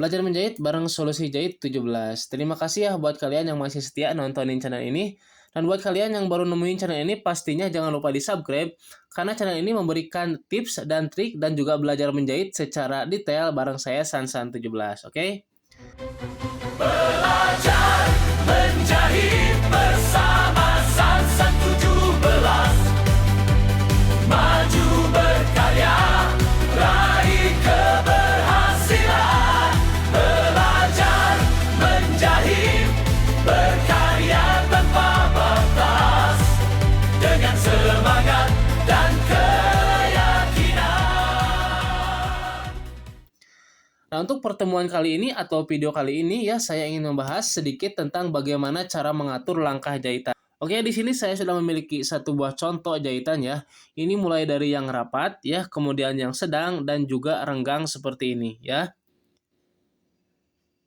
Belajar menjahit bareng Solusi Jahit 17. Terima kasih ya buat kalian yang masih setia nontonin channel ini. Dan buat kalian yang baru nemuin channel ini, pastinya jangan lupa di-subscribe, karena channel ini memberikan tips dan trik dan juga belajar menjahit secara detail bareng saya Sansan 17, oke? Belajar menjahit bersama Sansan 17. Maju berkarya, raih keberhasilan. Belajar menjahit, berkarya tanpa batas, dengan semangat dan keyakinan. Nah, untuk pertemuan kali ini atau video kali ini ya, saya ingin membahas sedikit tentang bagaimana cara mengatur langkah jahitan. Oke, di sini saya sudah memiliki satu buah contoh jahitan ya. Ini mulai dari yang rapat ya, kemudian yang sedang dan juga renggang seperti ini ya.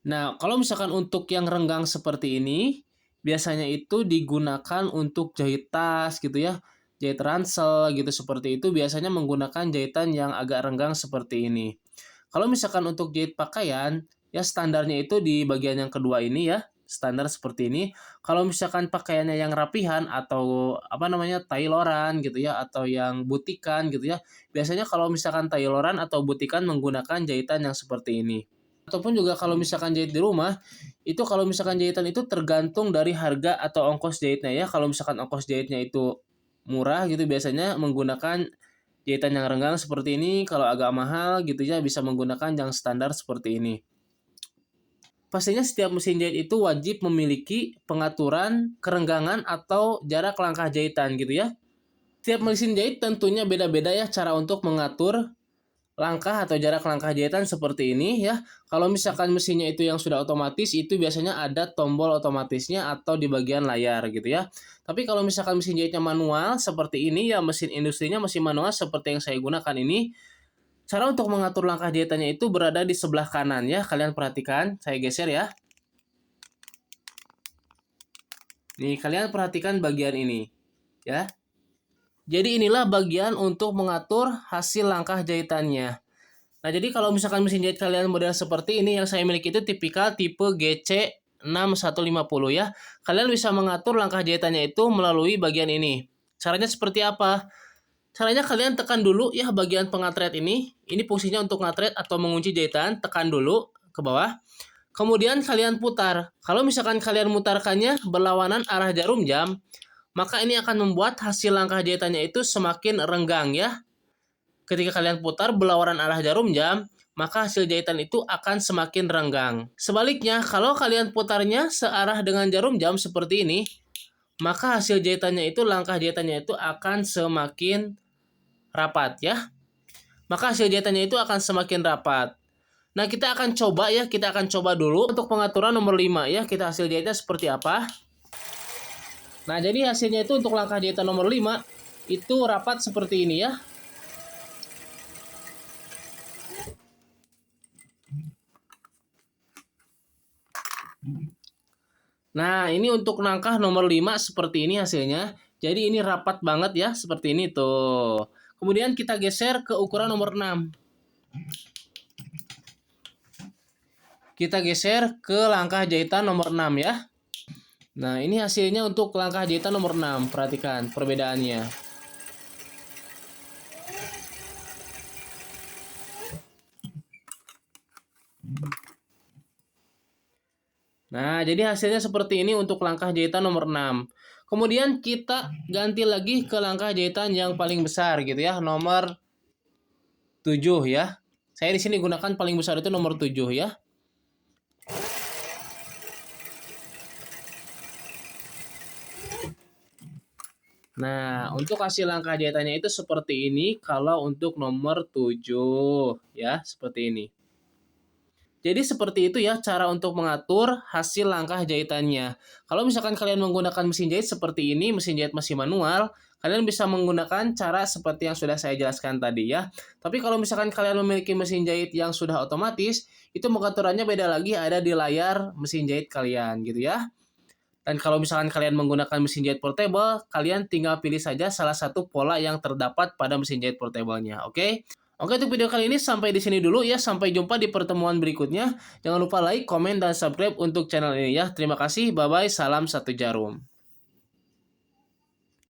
Nah, kalau misalkan untuk yang renggang seperti ini, biasanya itu digunakan untuk jahit tas gitu ya. Jahit ransel gitu seperti itu biasanya menggunakan jahitan yang agak renggang seperti ini. Kalau misalkan untuk jahit pakaian, ya standarnya itu di bagian yang kedua ini ya, standar seperti ini. Kalau misalkan pakaiannya yang rapihan atau apa namanya tailoran gitu ya, atau yang butikan gitu ya, biasanya kalau misalkan tailoran atau butikan menggunakan jahitan yang seperti ini. Ataupun juga kalau misalkan jahit di rumah, itu kalau misalkan jahitan itu tergantung dari harga atau ongkos jahitnya ya. Kalau misalkan ongkos jahitnya itu murah gitu biasanya menggunakan jahitan yang renggang seperti ini. Kalau agak mahal gitu ya bisa menggunakan yang standar seperti ini. Pastinya setiap mesin jahit itu wajib memiliki pengaturan kerenggangan atau jarak langkah jahitan gitu ya. Setiap mesin jahit tentunya beda-beda ya cara untuk mengatur langkah atau jarak langkah jahitan seperti ini ya. Kalau misalkan mesinnya itu yang sudah otomatis, itu biasanya ada tombol otomatisnya atau di bagian layar gitu ya. Tapi kalau misalkan mesin jahitnya manual seperti ini ya, mesin industrinya masih manual seperti yang saya gunakan ini, cara untuk mengatur langkah jahitannya itu berada di sebelah kanan ya. Kalian perhatikan, saya geser ya. Nih, kalian perhatikan bagian ini ya. Jadi inilah bagian untuk mengatur hasil langkah jahitannya. Nah, jadi kalau misalkan mesin jahit kalian model seperti ini, yang saya miliki itu tipikal tipe GC6150 ya. Kalian bisa mengatur langkah jahitannya itu melalui bagian ini. Caranya seperti apa? Caranya kalian tekan dulu ya bagian pengatret ini. Ini fungsinya untuk ngatret atau mengunci jahitan. Tekan dulu ke bawah. Kemudian kalian putar. Kalau misalkan kalian mutarkannya berlawanan arah jarum jam, maka ini akan membuat hasil langkah jahitannya itu semakin renggang ya. Ketika kalian putar berlawanan arah jarum jam, maka hasil jahitan itu akan semakin renggang. Sebaliknya, kalau kalian putarnya searah dengan jarum jam seperti ini, maka hasil jahitannya itu, langkah jahitannya itu akan semakin rapat ya. Maka hasil jahitannya itu akan semakin rapat. Nah, kita akan coba ya, kita akan coba dulu untuk pengaturan nomor 5 ya, kita hasil jahitnya seperti apa. Nah, jadi hasilnya itu untuk langkah jahitan nomor 5 itu rapat seperti ini ya. Nah, ini untuk langkah nomor 5 seperti ini hasilnya. Jadi ini rapat banget ya, seperti ini tuh. Kemudian kita geser ke ukuran nomor 6. Kita geser ke langkah jahitan nomor 6 ya. Nah, ini hasilnya untuk langkah jahitan nomor 6. Perhatikan perbedaannya. Nah, jadi hasilnya seperti ini untuk langkah jahitan nomor 6. Kemudian kita ganti lagi ke langkah jahitan yang paling besar gitu ya, nomor 7 ya. Saya di sini gunakan paling besar itu nomor 7 ya. Nah, untuk hasil langkah jahitannya itu seperti ini kalau untuk nomor 7 ya, seperti ini. Jadi seperti itu ya cara untuk mengatur hasil langkah jahitannya. Kalau misalkan kalian menggunakan mesin jahit seperti ini, mesin jahit masih manual, kalian bisa menggunakan cara seperti yang sudah saya jelaskan tadi ya. Tapi kalau misalkan kalian memiliki mesin jahit yang sudah otomatis, itu pengaturannya beda lagi, ada di layar mesin jahit kalian gitu ya. Dan kalau misalkan kalian menggunakan mesin jahit portable, kalian tinggal pilih saja salah satu pola yang terdapat pada mesin jahit portable-nya, oke? Oke, untuk video kali ini sampai di sini dulu ya. Sampai jumpa di pertemuan berikutnya. Jangan lupa like, komen, dan subscribe untuk channel ini ya. Terima kasih. Bye-bye. Salam satu jarum.